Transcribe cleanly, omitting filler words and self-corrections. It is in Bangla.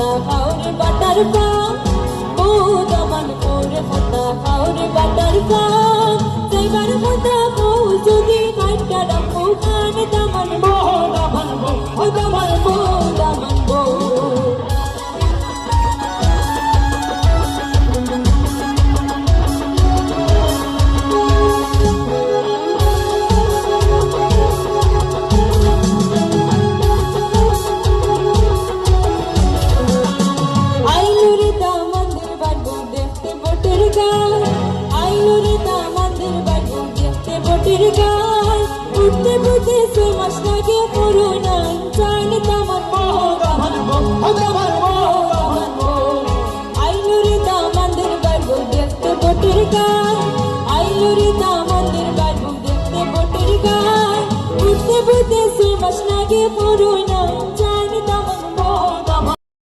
হতা হাওরে বাটার পান ও দামান ওরে হতা হাওরে বাটার পান সেইবার হতা বউ যদি হাইটা রাখো খান দামান বউ দামান বউ ও দামান বউ দামান বউ উঠতে বুঝে সে মাস লাগে করোনা চাইলে তামার দামান আইনুরে দামানদের বাড়বো দেখতে বটের গান আইনুরে দামানদের বাড়বো দেখতে বটের গান উঠতে বুঝে সে মাস লাগে করোনা